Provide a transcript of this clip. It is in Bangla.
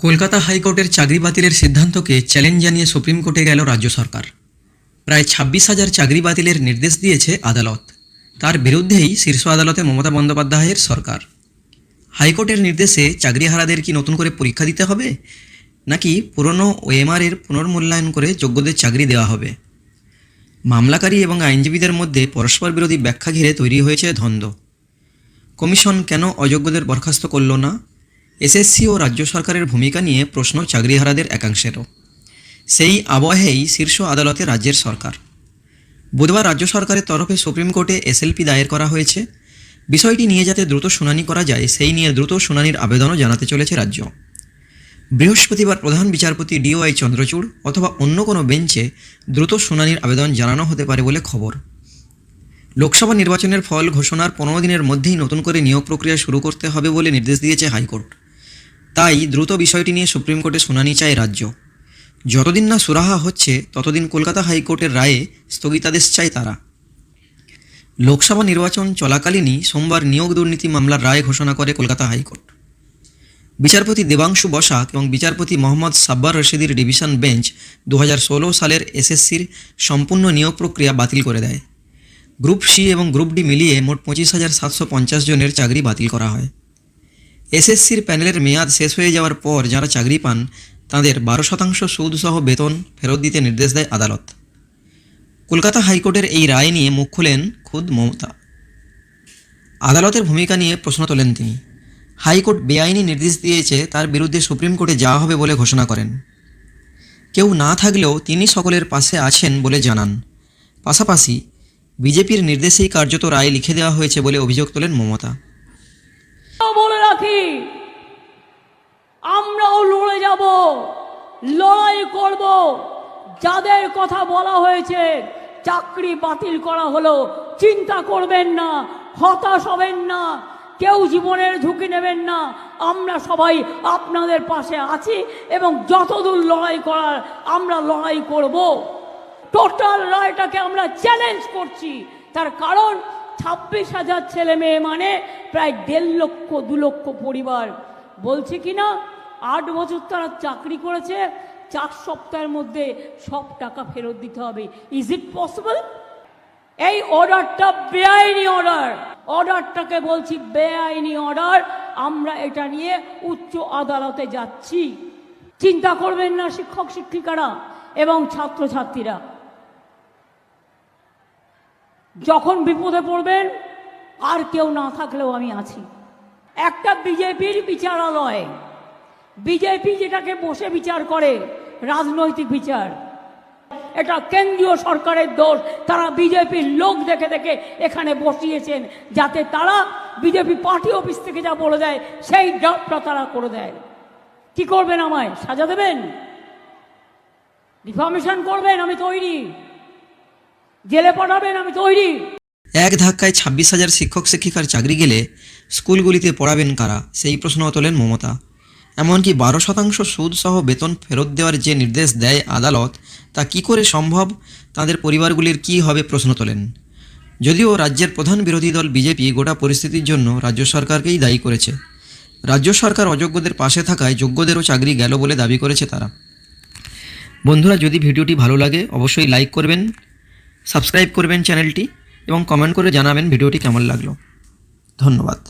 কলকাতা হাইকোর্টের চাকরি বাতিলের সিদ্ধান্তকে চ্যালেঞ্জ জানিয়ে সুপ্রিম কোর্টে গেল রাজ্য সরকার। প্রায় 26,000 চাকরি বাতিলের নির্দেশ দিয়েছে আদালত। তার বিরুদ্ধেই শীর্ষ আদালতে মমতা বন্দ্যোপাধ্যায়ের সরকার। হাইকোর্টের নির্দেশে চাকরিহারাদের কি নতুন করে পরীক্ষা দিতে হবে, নাকি পুরনো ওএমআর-এর পুনর্মূল্যায়ন করে যোগ্যদের চাকরি দেওয়া হবে? মামলাকারী এবং আইনজীবীদের মধ্যে পরস্পর বিরোধী ব্যাখ্যা ঘিরে তৈরি হয়েছে দ্বন্দ্ব। কমিশন কেন অযোগ্যদের বরখাস্ত করল না? এসএসসি ও রাজ্য সরকারের ভূমিকা নিয়ে প্রশ্ন চাকরিহারাদের একাংশেরও। সেই আবহেই শীর্ষ আদালতে রাজ্যের সরকার। বুধবার রাজ্য সরকারের তরফে সুপ্রিম কোর্টে এসএলপি দায়ের করা হয়েছে। বিষয়টি নিয়ে যাতে দ্রুত শুনানি করা যায়, সেই নিয়ে দ্রুত শুনানির আবেদনও জানাতে চলেছে রাজ্য। বৃহস্পতিবার প্রধান বিচারপতি DY চন্দ্রচূড় অথবা অন্য কোনো বেঞ্চে দ্রুত শুনানির আবেদন জানানো হতে পারে বলে খবর। লোকসভা নির্বাচনের ফল ঘোষণার 15 দিনের মধ্যেই নতুন করে নিয়োগ প্রক্রিয়া শুরু করতে হবে বলে নির্দেশ দিয়েছে হাইকোর্ট। তাই দ্রুত বিষয়টি নিয়ে সুপ্রিম কোর্টে শুনানি চায় রাজ্য। যতদিন না সুরাহা হচ্ছে ততদিন কলকাতা হাইকোর্টের রায়ে স্থগিতাদেশ চায় তারা। লোকসভা নির্বাচন চলাকালীনই সোমবার নিয়োগ দুর্নীতি মামলার রায় ঘোষণা করে কলকাতা হাইকোর্ট। বিচারপতি দেবাংশু বসাক এবং বিচারপতি মোহাম্মদ সাব্বার রশিদির ডিভিশন বেঞ্চ 2016 সালের এসএসসির সম্পূর্ণ নিয়োগ প্রক্রিয়া বাতিল করে দেয়। গ্রুপ সি এবং গ্রুপ ডি মিলিয়ে মোট 25,750 জনের চাকরি বাতিল করা হয়। এসএসসির প্যানেলের মেয়াদ শেষ হয়ে যাওয়ার পর যারা চাকরি পান তাদের 12% সুদসহ বেতন ফেরত দিতে নির্দেশ দেয় আদালত। কলকাতা হাইকোর্টের এই রায় নিয়ে মুখ খুলেন খুদ মমতা। আদালতের ভূমিকা নিয়ে প্রশ্ন তোলেন তিনি। হাইকোর্ট বেআইনি নির্দেশ দিয়েছে, তার বিরুদ্ধে সুপ্রিম কোর্টে যাওয়া হবে বলে ঘোষণা করেন। কেউ না থাকলেও তিনি সকলের পাশে আছেন বলে জানান। পাশাপাশি বিজেপির নির্দেশেই কার্যত রায় লিখে দেওয়া হয়েছে বলে অভিযোগ তোলেন মমতা। বলে রাখি, আমরাও লড়ে যাব, লড়াই করব। যাদের কথা বলা হয়েছে চাকরি বাতিল করা হলো, চিন্তা করবেন না, হতাশ হবেন না, কেউ জীবনের ঝুঁকি নেবেন না। আমরা সবাই আপনাদের পাশে আছি এবং যতদূর লড়াই করার আমরা লড়াই করব। টোটাল রায়টাকে আমরা চ্যালেঞ্জ করছি। তার কারণ 26,000 ছেলে মেয়ে মানে প্রায় 1.5 লক্ষ 2 লক্ষ পরিবার। বলছে কি না 8 বছর তারা চাকরি করেছে, 4 সপ্তাহের মধ্যে সব টাকা ফেরত দিতে হবে। Is it possible? এই অর্ডারটা বেআইনি অর্ডার। অর্ডারটাকে বলছি বেআইনি অর্ডার। আমরা এটা নিয়ে উচ্চ আদালতে যাচ্ছি। চিন্তা করবেন না শিক্ষক শিক্ষিকারা এবং ছাত্রছাত্রীরা। যখন বিপদে পড়বেন আর কেউ না থাকলেও আমি আছি। একটা বিজেপির বিচারালয়, বিজেপি যেটাকে বসে বিচার করে, রাজনৈতিক বিচার, এটা কেন্দ্রীয় সরকারের দোষ। তারা বিজেপির লোক দেখে দেখে এখানে বসিয়েছেন যাতে তারা বিজেপি পার্টি অফিস থেকে যা বলে দেয় সেই ড্রাফটটা তারা করে দেয়। কি করবেন? আমায় সাজা দেবেন? ডিফামেশন করবেন? আমি তৈরি। জেলে পাঠাবেন? আমি তৈরি। এক ধাক্কায় 26,000 শিক্ষক শিক্ষিকার চাকরি গেলে স্কুলগুলিতে পড়াবেন কারা, সেই প্রশ্ন তোলেন মমতা। এমনকি 12% সুদ সহ বেতন ফেরত দেওয়ার যে নির্দেশ দেয় আদালত, তা কি করে সম্ভব? তাদের পরিবারগুলির কি হবে প্রশ্ন তোলেন। যদিও রাজ্যের প্রধান বিরোধী দল বিজেপি গোটা পরিস্থিতির জন্য রাজ্য সরকারকেই দায়ী করেছে। রাজ্য সরকার অযোগ্যদের পাশে থাকায় যোগ্যদেরও চাকরি গেল বলে দাবি করেছে তারা। বন্ধুরা, যদি ভিডিওটি ভালো লাগে অবশ্যই লাইক করবেন, সাবস্ক্রাইব করবেন চ্যানেলটি এবং কমেন্ট করে জানাবেন ভিডিওটি কেমন লাগলো। ধন্যবাদ।